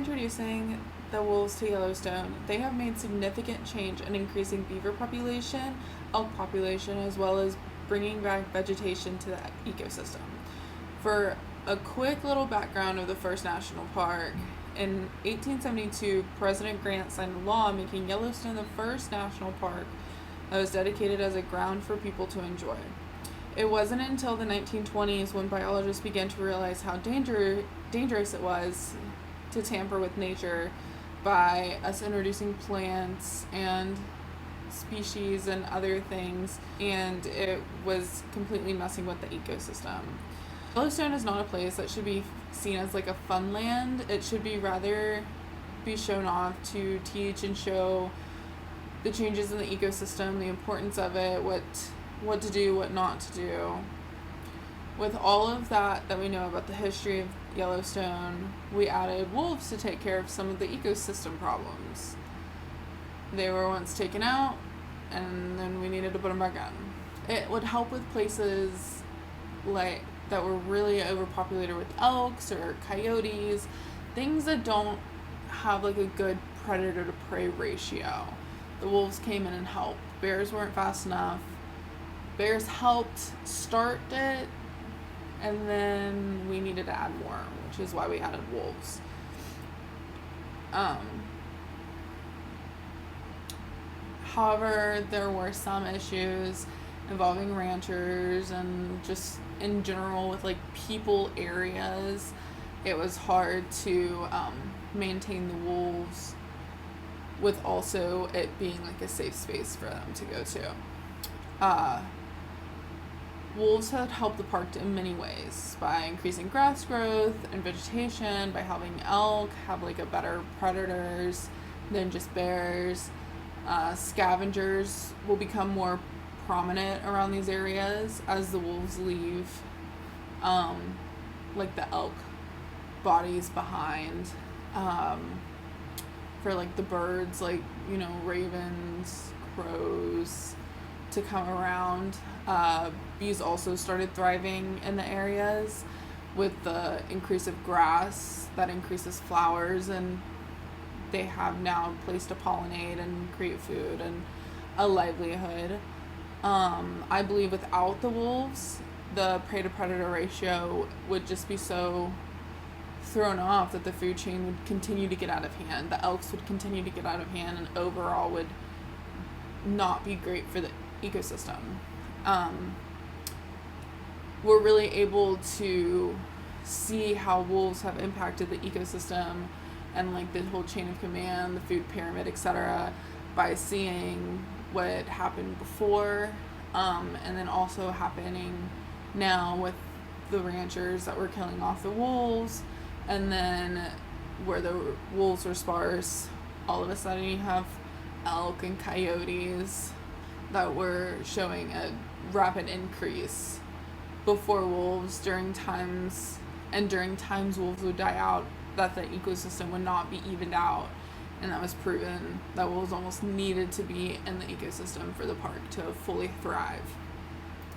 reintroducing the wolves to Yellowstone, they have made significant change in increasing beaver population, elk population, as well as bringing back vegetation to the ecosystem. For a quick little background of the first national park, in 1872, President Grant signed a law making Yellowstone the first national park that was dedicated as a ground for people to enjoy. It wasn't until the 1920s when biologists began to realize how dangerous it was to tamper with nature by us introducing plants and species and other things, and it was completely messing with the ecosystem. Yellowstone is not a place that should be seen as like a funland. It should be rather be shown off to teach and show the changes in the ecosystem, the importance of it, what to do, what not to do. With all of that we know about the history of Yellowstone, we added wolves to take care of some of the ecosystem problems. They were once taken out, and then we needed to put them back in. It would help with places like that were really overpopulated with elks or coyotes, things that don't have like a good predator to prey ratio. The wolves came in and helped. Bears weren't fast enough. Bears helped start it, and then we needed to add more, which is why we added wolves. However, there were some issues involving ranchers and just in general with like people areas. It was hard to maintain the wolves with also it being like a safe space for them to go to. Wolves had helped the park in many ways by increasing grass growth and vegetation, by helping elk have like a better predators than just bears. Scavengers will become more prominent around these areas as the wolves leave like the elk bodies behind, for like the birds, like, you know, ravens, crows to come around. Bees also started thriving in the areas with the increase of grass that increases flowers, and they have now a place to pollinate and create food and a livelihood. I believe without the wolves, the prey to predator ratio would just be so thrown off that the food chain would continue to get out of hand. The elks would continue to get out of hand, and overall would not be great for the ecosystem. We're really able to see how wolves have impacted the ecosystem and like the whole chain of command, the food pyramid, etc., by seeing what happened before, and then also happening now with the ranchers that were killing off the wolves, and then where the wolves were sparse, all of a sudden you have elk and coyotes that were showing a rapid increase before wolves during times wolves would die out, that the ecosystem would not be evened out, and that was proven that wolves almost needed to be in the ecosystem for the park to fully thrive.